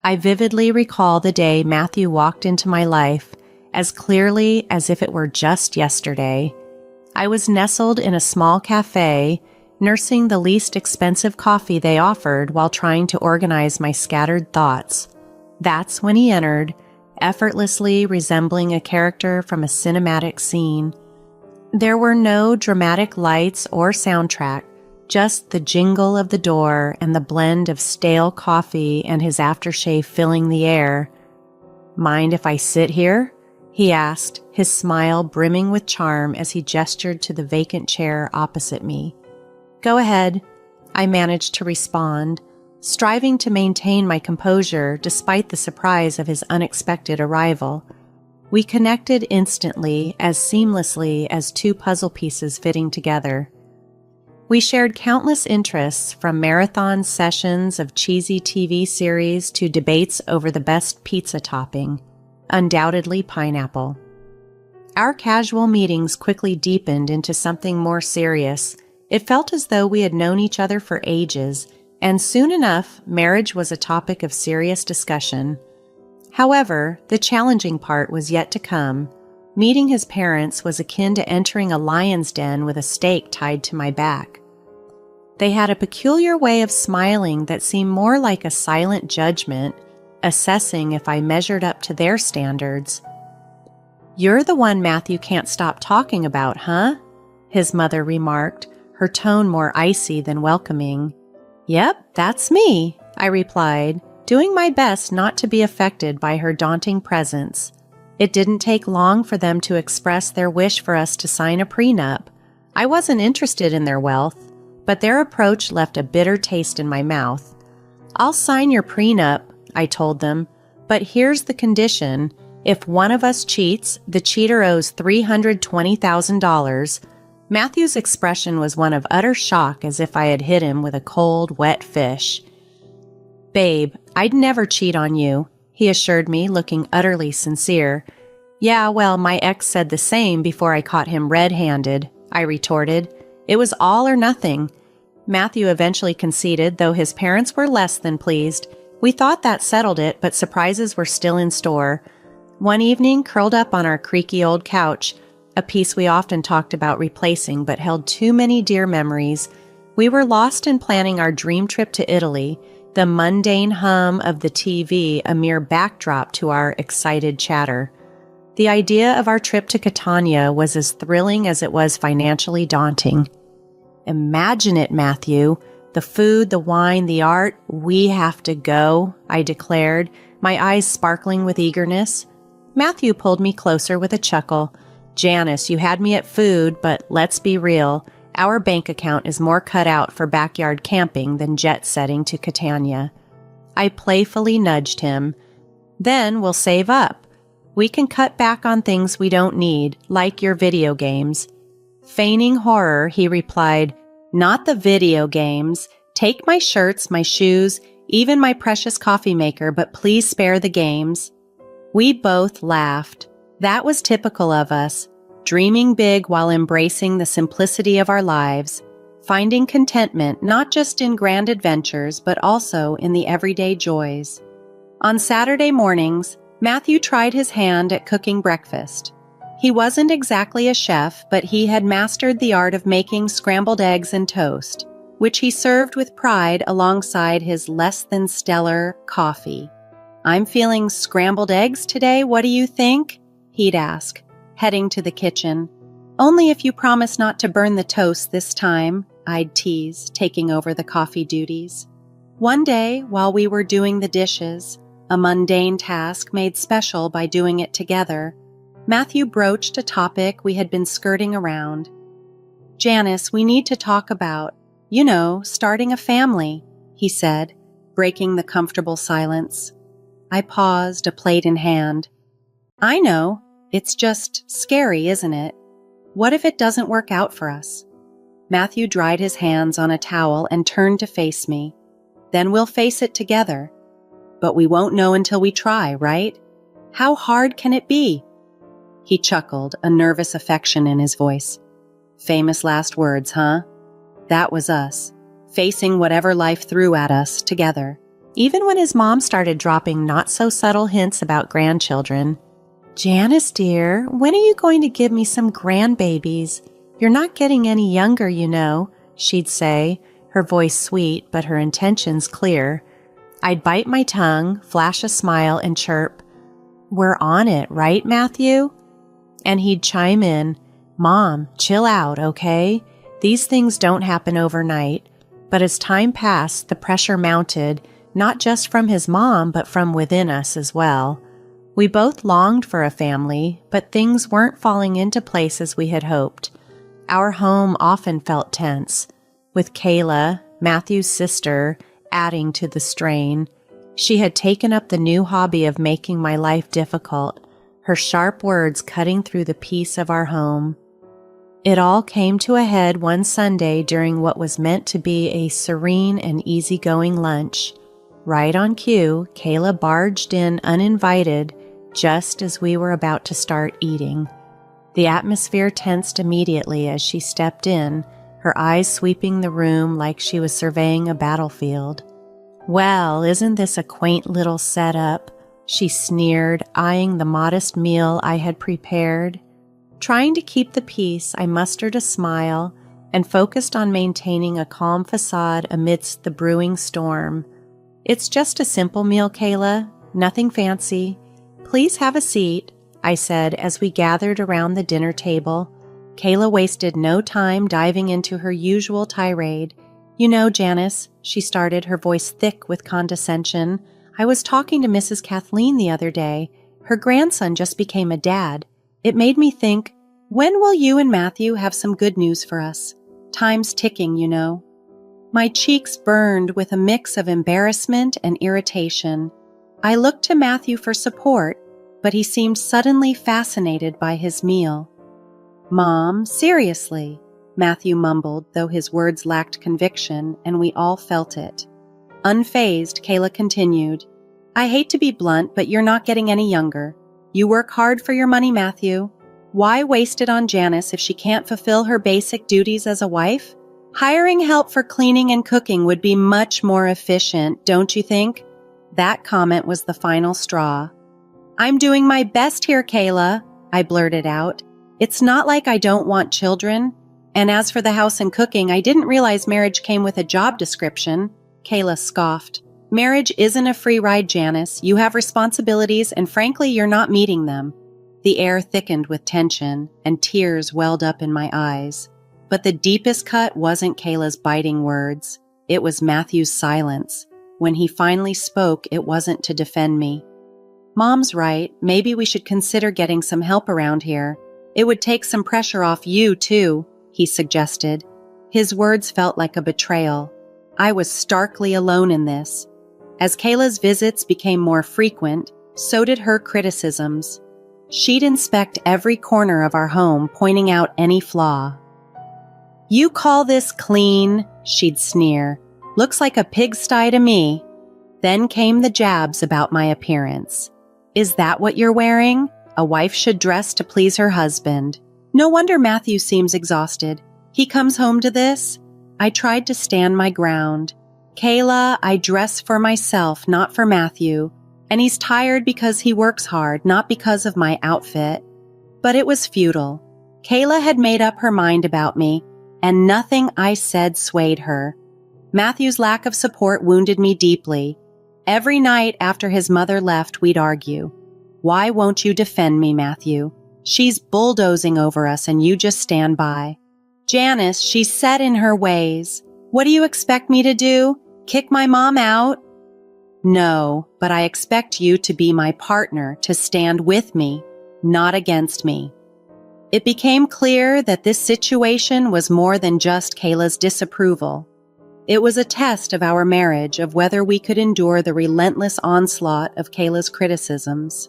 I vividly recall the day Matthew walked into my life as clearly as if it were just yesterday. I was nestled in a small cafe, nursing the least expensive coffee they offered while trying to organize my scattered thoughts. That's when he entered, effortlessly resembling a character from a cinematic scene. There were no dramatic lights or soundtrack, just the jingle of the door and the blend of stale coffee and his aftershave filling the air. "Mind if I sit here?" he asked, his smile brimming with charm as he gestured to the vacant chair opposite me. "Go ahead," I managed to respond, striving to maintain my composure despite the surprise of his unexpected arrival. We connected instantly, as seamlessly as two puzzle pieces fitting together. We shared countless interests, from marathon sessions of cheesy TV series to debates over the best pizza topping, undoubtedly pineapple. Our casual meetings quickly deepened into something more serious. It felt as though we had known each other for ages, and soon enough, marriage was a topic of serious discussion. However, the challenging part was yet to come. Meeting his parents was akin to entering a lion's den with a stake tied to my back. They had a peculiar way of smiling that seemed more like a silent judgment, assessing if I measured up to their standards. "You're the one Matthew can't stop talking about, huh?" his mother remarked, her tone more icy than welcoming. "Yep, that's me," I replied, doing my best not to be affected by her daunting presence. It didn't take long for them to express their wish for us to sign a prenup. I wasn't interested in their wealth, but their approach left a bitter taste in my mouth. "I'll sign your prenup," I told them, "but here's the condition. If one of us cheats, the cheater owes $320,000. Matthew's expression was one of utter shock, as if I had hit him with a cold, wet fish. "Babe, I'd never cheat on you," he assured me, looking utterly sincere. "Yeah, well, my ex said the same before I caught him red-handed," I retorted. It was all or nothing. Matthew eventually conceded, though his parents were less than pleased. We thought that settled it, but surprises were still in store. One evening, curled up on our creaky old couch, a piece we often talked about replacing but held too many dear memories, we were lost in planning our dream trip to Italy, the mundane hum of the TV a mere backdrop to our excited chatter. The idea of our trip to Catania was as thrilling as it was financially daunting. "Imagine it, Matthew. The food, the wine, the art. We have to go," I declared, my eyes sparkling with eagerness. Matthew pulled me closer with a chuckle. "Janice, you had me at food, but let's be real. Our bank account is more cut out for backyard camping than jet-setting to Catania." I playfully nudged him. "Then we'll save up. We can cut back on things we don't need, like your video games." Feigning horror, he replied, "Not the video games. Take my shirts, my shoes, even my precious coffee maker, but please spare the games." We both laughed. That was typical of us, dreaming big while embracing the simplicity of our lives, finding contentment not just in grand adventures, but also in the everyday joys. On Saturday mornings, Matthew tried his hand at cooking breakfast. He wasn't exactly a chef, but he had mastered the art of making scrambled eggs and toast, which he served with pride alongside his less-than-stellar coffee. "I'm feeling scrambled eggs today, what do you think?" he'd ask, heading to the kitchen. "Only if you promise not to burn the toast this time," I'd tease, taking over the coffee duties. One day, while we were doing the dishes, a mundane task made special by doing it together, Matthew broached a topic we had been skirting around. "Janice, we need to talk about, starting a family," he said, breaking the comfortable silence. I paused, a plate in hand. "I know. It's just scary, isn't it? What if it doesn't work out for us?" Matthew dried his hands on a towel and turned to face me. "Then we'll face it together. But we won't know until we try, right? How hard can it be?" He chuckled, a nervous affection in his voice. Famous last words, huh? That was us, facing whatever life threw at us together. even when his mom started dropping not-so-subtle hints about grandchildren. "Janice, dear, when are you going to give me some grandbabies? You're not getting any younger, you know," she'd say, her voice sweet but her intentions clear. I'd bite my tongue, flash a smile, and chirp, "We're on it, right, Matthew?" And he'd chime in, "Mom, chill out, okay? These things don't happen overnight." But as time passed, the pressure mounted, not just from his mom, but from within us as well. We both longed for a family, but things weren't falling into place as we had hoped. Our home often felt tense, with Kayla, Matthew's sister, adding to the strain. She had taken up the new hobby of making my life difficult, her sharp words cutting through the peace of our home. It all came to a head one Sunday during what was meant to be a serene and easygoing lunch. Right on cue, Kayla barged in uninvited just as we were about to start eating. The atmosphere tensed immediately as she stepped in, her eyes sweeping the room like she was surveying a battlefield. "Well, isn't this a quaint little setup?" she sneered, eyeing the modest meal I had prepared. Trying to keep the peace, I mustered a smile and focused on maintaining a calm facade amidst the brewing storm. "It's just a simple meal, Kayla. Nothing fancy. Please have a seat," I said as we gathered around the dinner table. Kayla wasted no time diving into her usual tirade. "You know, Janice," she started, her voice thick with condescension, "I was talking to Mrs. Kathleen the other day. Her grandson just became a dad. It made me think, when will you and Matthew have some good news for us? Time's ticking, you know." My cheeks burned with a mix of embarrassment and irritation. I looked to Matthew for support, but he seemed suddenly fascinated by his meal. "Mom, seriously," Matthew mumbled, though his words lacked conviction, and we all felt it. Unfazed, Kayla continued, "I hate to be blunt, but you're not getting any younger. You work hard for your money, Matthew. Why waste it on Janice if she can't fulfill her basic duties as a wife? Hiring help for cleaning and cooking would be much more efficient, don't you think?" That comment was the final straw. "I'm doing my best here, Kayla," I blurted out. "It's not like I don't want children. And as for the house and cooking, I didn't realize marriage came with a job description." Kayla scoffed. "Marriage isn't a free ride, Janice. You have responsibilities, and frankly, you're not meeting them." The air thickened with tension, and tears welled up in my eyes. But the deepest cut wasn't Kayla's biting words. It was Matthew's silence. When he finally spoke, it wasn't to defend me. "Mom's right. Maybe we should consider getting some help around here. It would take some pressure off you, too," he suggested. His words felt like a betrayal. I was starkly alone in this. As Kayla's visits became more frequent, so did her criticisms. She'd inspect every corner of our home, pointing out any flaw. "You call this clean?" she'd sneer. "Looks like a pigsty to me." Then came the jabs about my appearance. "Is that what you're wearing? A wife should dress to please her husband. No wonder Matthew seems exhausted. He comes home to this?" I tried to stand my ground. "Kayla, I dress for myself, not for Matthew. And he's tired because he works hard, not because of my outfit." But it was futile. Kayla had made up her mind about me, and nothing I said swayed her. Matthew's lack of support wounded me deeply. Every night after his mother left, we'd argue. "Why won't you defend me, Matthew? She's bulldozing over us and you just stand by. Janice, she's set in her ways. What do you expect me to do? Kick my mom out?" "No, but I expect you to be my partner, to stand with me, not against me." It became clear that this situation was more than just Kayla's disapproval. It was a test of our marriage, of whether we could endure the relentless onslaught of Kayla's criticisms.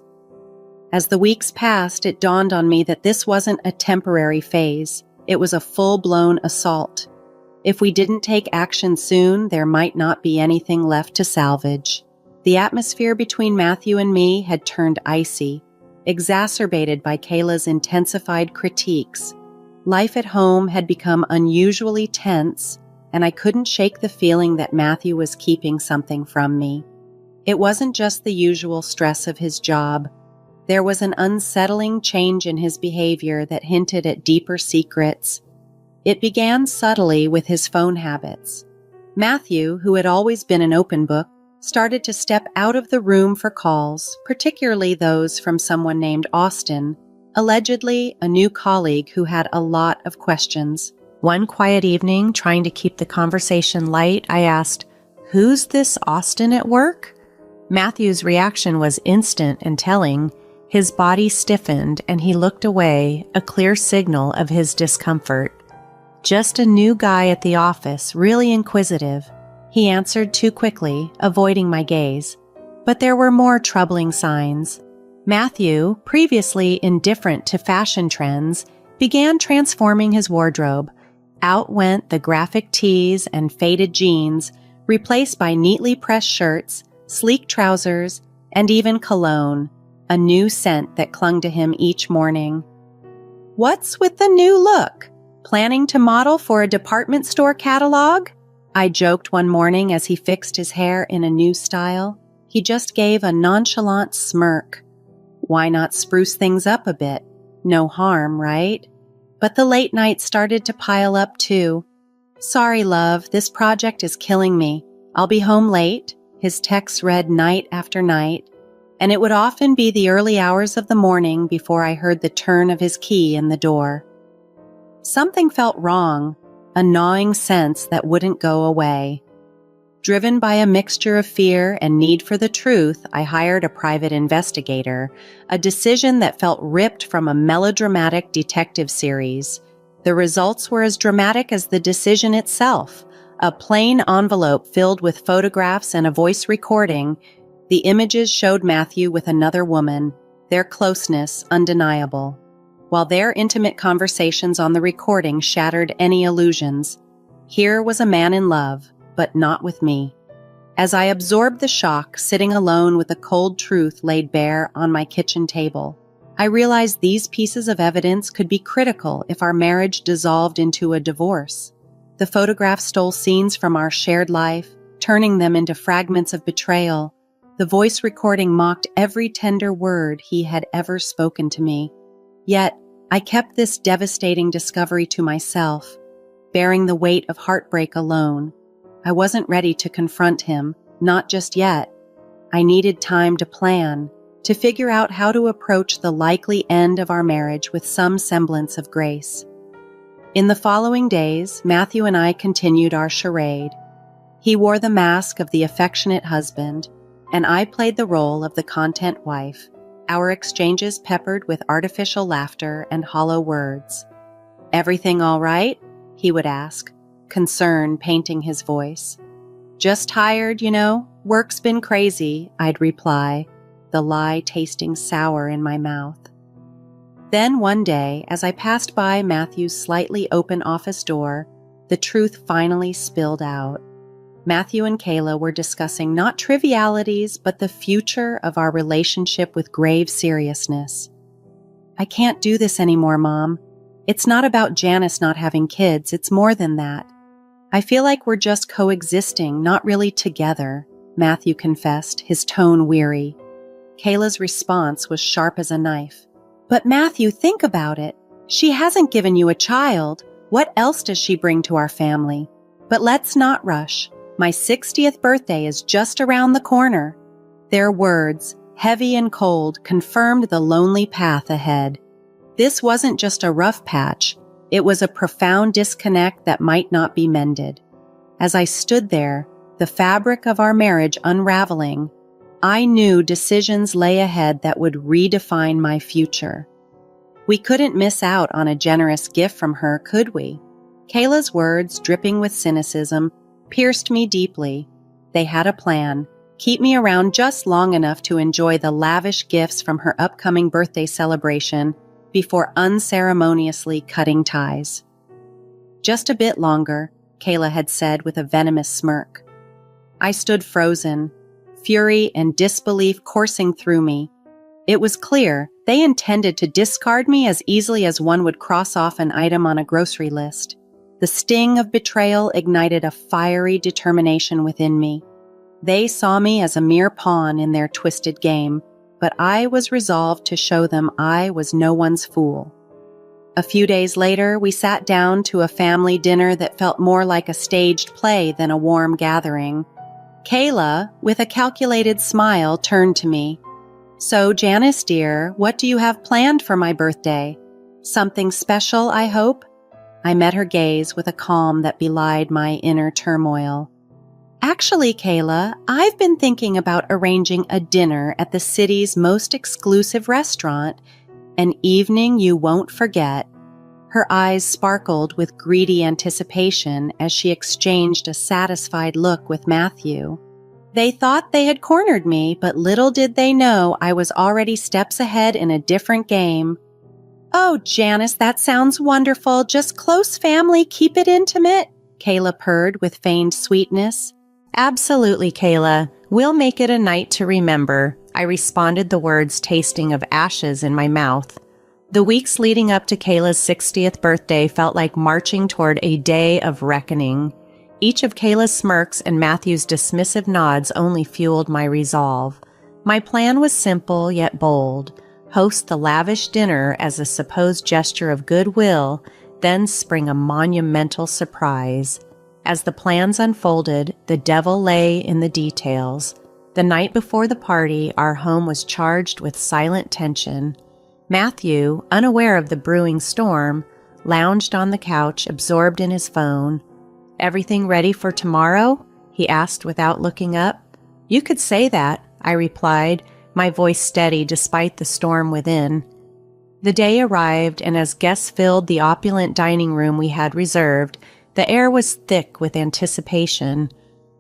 As the weeks passed, it dawned on me that this wasn't a temporary phase. It was a full-blown assault. If we didn't take action soon, there might not be anything left to salvage. The atmosphere between Matthew and me had turned icy, exacerbated by Kayla's intensified critiques. Life at home had become unusually tense, and I couldn't shake the feeling that Matthew was keeping something from me. It wasn't just the usual stress of his job. There was an unsettling change in his behavior that hinted at deeper secrets. It began subtly with his phone habits. Matthew, who had always been an open book, started to step out of the room for calls, particularly those from someone named Austin, allegedly a new colleague who had a lot of questions. One quiet evening, trying to keep the conversation light, I asked, "Who's this Austin at work?" Matthew's reaction was instant and telling. His body stiffened and he looked away, a clear signal of his discomfort. "Just a new guy at the office, really inquisitive," he answered too quickly, avoiding my gaze. But there were more troubling signs. Matthew, previously indifferent to fashion trends, began transforming his wardrobe. Out went the graphic tees and faded jeans, replaced by neatly pressed shirts, sleek trousers, and even cologne, a new scent that clung to him each morning. "What's with the new look? Planning to model for a department store catalog?" I joked one morning as he fixed his hair in a new style. He just gave a nonchalant smirk. Why not spruce things up a bit? No harm, right? But the late nights started to pile up too. "Sorry, love, this project is killing me. I'll be home late," his texts read night after night, and it would often be the early hours of the morning before I heard the turn of his key in the door. Something felt wrong, a gnawing sense that wouldn't go away. Driven by a mixture of fear and need for the truth, I hired a private investigator, a decision that felt ripped from a melodramatic detective series. The results were as dramatic as the decision itself. A plain envelope filled with photographs and a voice recording. The images showed Matthew with another woman, their closeness undeniable, while their intimate conversations on the recording shattered any illusions. Here was a man in love, but not with me. As I absorbed the shock, sitting alone with the cold truth laid bare on my kitchen table, I realized these pieces of evidence could be critical if our marriage dissolved into a divorce. The photograph stole scenes from our shared life, turning them into fragments of betrayal. The voice recording mocked every tender word he had ever spoken to me. Yet, I kept this devastating discovery to myself, bearing the weight of heartbreak alone. I wasn't ready to confront him, not just yet. I needed time to plan, to figure out how to approach the likely end of our marriage with some semblance of grace. In the following days, Matthew and I continued our charade. He wore the mask of the affectionate husband, and I played the role of the content wife, our exchanges peppered with artificial laughter and hollow words. "Everything all right?" he would ask, concern painting his voice. "Just tired, you know. Work's been crazy," I'd reply, the lie tasting sour in my mouth. Then one day, as I passed by Matthew's slightly open office door, the truth finally spilled out. Matthew and Kayla were discussing not trivialities, but the future of our relationship with grave seriousness. "I can't do this anymore, Mom. It's not about Janice not having kids, it's more than that. I feel like we're just coexisting, not really together," Matthew confessed, his tone weary. Kayla's response was sharp as a knife. "But Matthew, think about it. She hasn't given you a child. What else does she bring to our family? But let's not rush. My 60th birthday is just around the corner." Their words, heavy and cold, confirmed the lonely path ahead. This wasn't just a rough patch. It was a profound disconnect that might not be mended. As I stood there, the fabric of our marriage unraveling, I knew decisions lay ahead that would redefine my future. We couldn't miss out on a generous gift from her, could we? Kayla's words, dripping with cynicism, pierced me deeply. They had a plan: keep me around just long enough to enjoy the lavish gifts from her upcoming birthday celebration before unceremoniously cutting ties. "Just a bit longer," Kayla had said with a venomous smirk. I stood frozen, fury and disbelief coursing through me. It was clear they intended to discard me as easily as one would cross off an item on a grocery list. The sting of betrayal ignited a fiery determination within me. They saw me as a mere pawn in their twisted game, but I was resolved to show them I was no one's fool. A few days later, we sat down to a family dinner that felt more like a staged play than a warm gathering. Kayla, with a calculated smile, turned to me. "So, Janice, dear, what do you have planned for my birthday? Something special, I hope?" I met her gaze with a calm that belied my inner turmoil. "Actually, Kayla, I've been thinking about arranging a dinner at the city's most exclusive restaurant, an evening you won't forget." Her eyes sparkled with greedy anticipation as she exchanged a satisfied look with Matthew. They thought they had cornered me, but little did they know I was already steps ahead in a different game. "Oh, Janice, that sounds wonderful. Just close family, keep it intimate," Kayla purred with feigned sweetness. "Absolutely, Kayla. We'll make it a night to remember," I responded, the words tasting of ashes in my mouth. The weeks leading up to Kayla's 60th birthday felt like marching toward a day of reckoning. Each of Kayla's smirks and Matthew's dismissive nods only fueled my resolve. My plan was simple yet bold. Host the lavish dinner as a supposed gesture of goodwill, then spring a monumental surprise. As the plans unfolded, the devil lay in the details. The night before the party, our home was charged with silent tension. Matthew, unaware of the brewing storm, lounged on the couch, absorbed in his phone. "Everything ready for tomorrow?" he asked without looking up. "You could say that," I replied, my voice steady despite the storm within. The day arrived, and as guests filled the opulent dining room we had reserved, the air was thick with anticipation.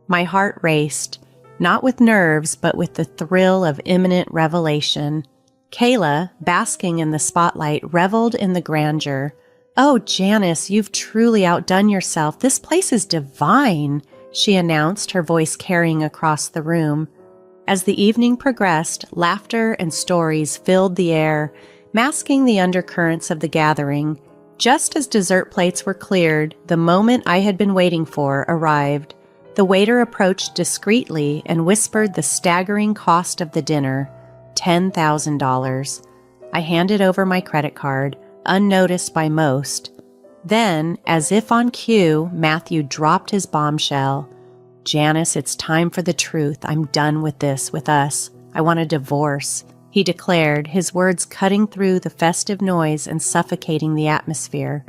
My heart raced, not with nerves, but with the thrill of imminent revelation. Kayla, basking in the spotlight, reveled in the grandeur. "Oh, Janice, you've truly outdone yourself. This place is divine," she announced, her voice carrying across the room. As the evening progressed, laughter and stories filled the air, masking the undercurrents of the gathering. Just as dessert plates were cleared, the moment I had been waiting for arrived. The waiter approached discreetly and whispered the staggering cost of the dinner, $10,000. I handed over my credit card, unnoticed by most. Then, as if on cue, Matthew dropped his bombshell. "Janice, it's time for the truth. I'm done with this, with us. I want a divorce," he declared, his words cutting through the festive noise and suffocating the atmosphere.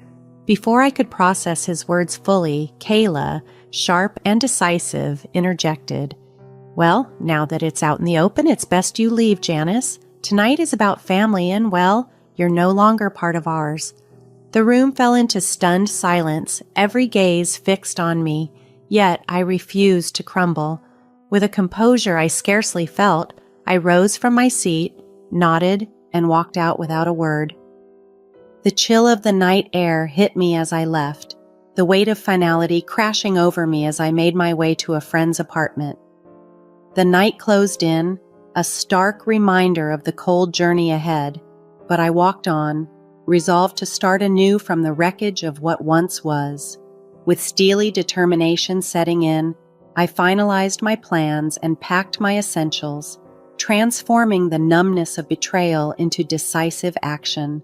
Before I could process his words fully, Kayla, sharp and decisive, interjected. "Well, now that it's out in the open, it's best you leave, Janice. Tonight is about family and, well, you're no longer part of ours." The room fell into stunned silence, every gaze fixed on me, yet I refused to crumble. With a composure I scarcely felt, I rose from my seat, nodded, and walked out without a word. The chill of the night air hit me as I left, the weight of finality crashing over me as I made my way to a friend's apartment. The night closed in, a stark reminder of the cold journey ahead, but I walked on, resolved to start anew from the wreckage of what once was. With steely determination setting in, I finalized my plans and packed my essentials, transforming the numbness of betrayal into decisive action.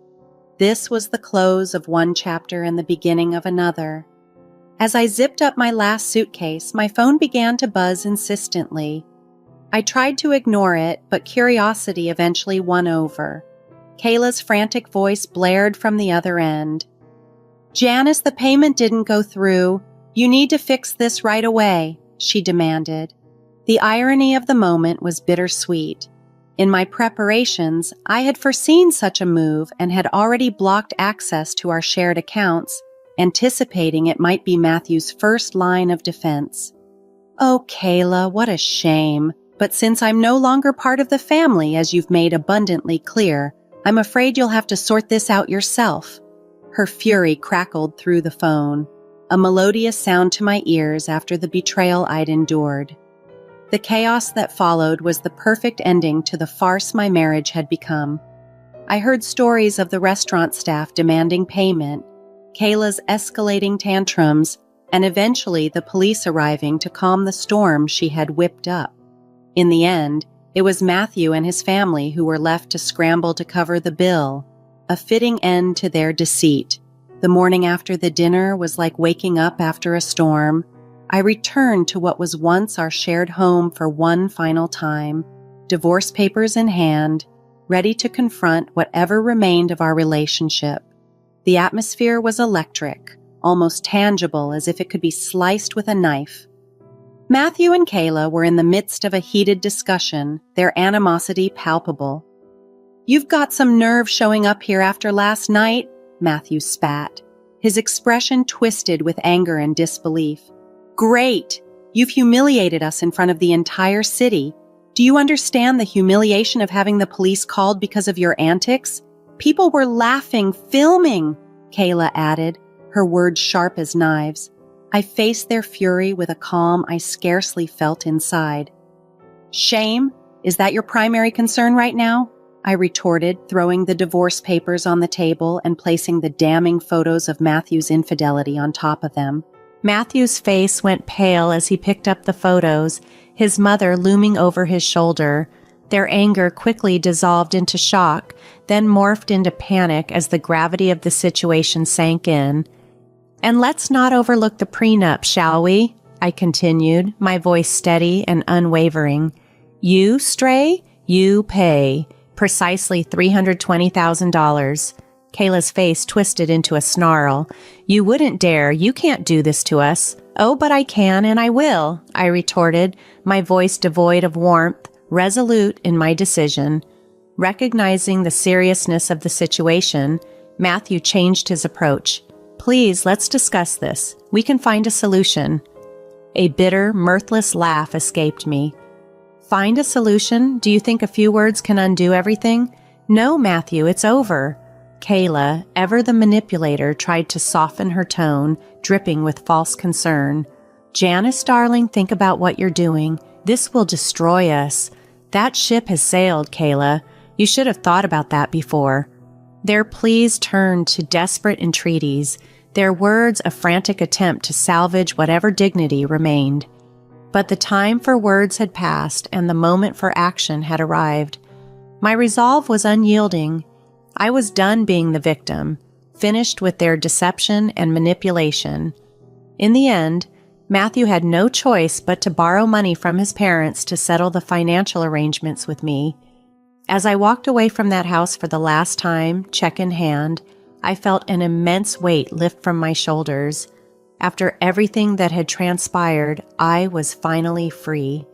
This was the close of one chapter and the beginning of another. As I zipped up my last suitcase, my phone began to buzz insistently. I tried to ignore it, but curiosity eventually won over. Kayla's frantic voice blared from the other end. "Janice, the payment didn't go through. You need to fix this right away," she demanded. The irony of the moment was bittersweet. In my preparations, I had foreseen such a move and had already blocked access to our shared accounts, anticipating it might be Matthew's first line of defense. "Oh, Kayla, what a shame. But since I'm no longer part of the family, as you've made abundantly clear, I'm afraid you'll have to sort this out yourself." Her fury crackled through the phone, a melodious sound to my ears after the betrayal I'd endured. The chaos that followed was the perfect ending to the farce my marriage had become. I heard stories of the restaurant staff demanding payment, Kayla's escalating tantrums, and eventually the police arriving to calm the storm she had whipped up. In the end, it was Matthew and his family who were left to scramble to cover the bill, a fitting end to their deceit. The morning after the dinner was like waking up after a storm. I returned to what was once our shared home for one final time, divorce papers in hand, ready to confront whatever remained of our relationship. The atmosphere was electric, almost tangible, as if it could be sliced with a knife. Matthew and Kayla were in the midst of a heated discussion, their animosity palpable. "You've got some nerve showing up here after last night," Matthew spat, his expression twisted with anger and disbelief. "Great! You've humiliated us in front of the entire city. Do you understand the humiliation of having the police called because of your antics? People were laughing, filming," Kayla added, her words sharp as knives. I faced their fury with a calm I scarcely felt inside. "Shame? Is that your primary concern right now?" I retorted, throwing the divorce papers on the table and placing the damning photos of Matthew's infidelity on top of them. Matthew's face went pale as he picked up the photos, his mother looming over his shoulder. Their anger quickly dissolved into shock, then morphed into panic as the gravity of the situation sank in. "And let's not overlook the prenup, shall we?" I continued, my voice steady and unwavering. "You stray, you pay. Precisely $320,000. Kayla's face twisted into a snarl. "You wouldn't dare. You can't do this to us." "Oh, but I can and I will," I retorted, my voice devoid of warmth, resolute in my decision. Recognizing the seriousness of the situation, Matthew changed his approach. "Please, let's discuss this. We can find a solution." A bitter, mirthless laugh escaped me. "Find a solution? Do you think a few words can undo everything?" "No, Matthew, it's over." Kayla, ever the manipulator, tried to soften her tone, dripping with false concern. "Janice, darling, think about what you're doing. This will destroy us. That ship has sailed, Kayla. You should have thought about that before." Their pleas turned to desperate entreaties, their words a frantic attempt to salvage whatever dignity remained. But the time for words had passed and the moment for action had arrived. My resolve was unyielding. I was done being the victim, finished with their deception and manipulation. In the end, Matthew had no choice but to borrow money from his parents to settle the financial arrangements with me. As I walked away from that house for the last time, check in hand, I felt an immense weight lift from my shoulders. After everything that had transpired, I was finally free.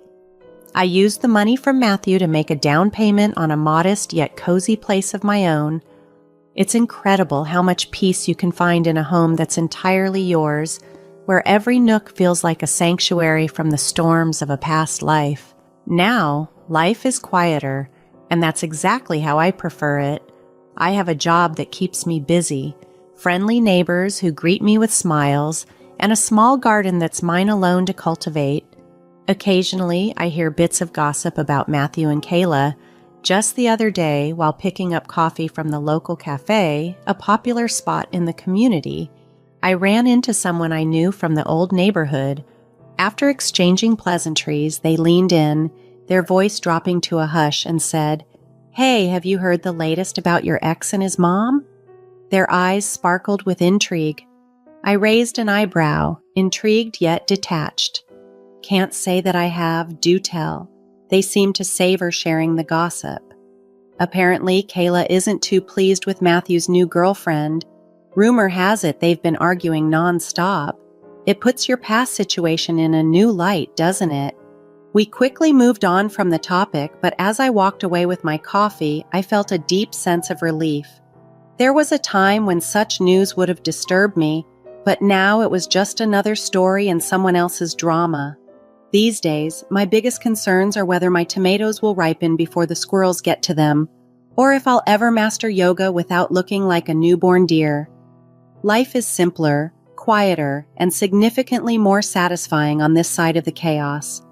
I used the money from Matthew to make a down payment on a modest yet cozy place of my own. It's incredible how much peace you can find in a home that's entirely yours, where every nook feels like a sanctuary from the storms of a past life. Now, life is quieter, and that's exactly how I prefer it. I have a job that keeps me busy, friendly neighbors who greet me with smiles, and a small garden that's mine alone to cultivate. Occasionally, I hear bits of gossip about Matthew and Kayla. Just the other day, while picking up coffee from the local cafe, a popular spot in the community, I ran into someone I knew from the old neighborhood. After exchanging pleasantries, they leaned in, their voice dropping to a hush, and said, "Hey, have you heard the latest about your ex and his mom?" Their eyes sparkled with intrigue. I raised an eyebrow, intrigued yet detached. "Can't say that I have, do tell." They seemed to savor sharing the gossip. Apparently, Kayla isn't too pleased with Matthew's new girlfriend. Rumor has it they've been arguing nonstop. It puts your past situation in a new light, doesn't it? We quickly moved on from the topic, but as I walked away with my coffee, I felt a deep sense of relief. There was a time when such news would have disturbed me, but now it was just another story in someone else's drama. These days, my biggest concerns are whether my tomatoes will ripen before the squirrels get to them, or if I'll ever master yoga without looking like a newborn deer. Life is simpler, quieter, and significantly more satisfying on this side of the chaos.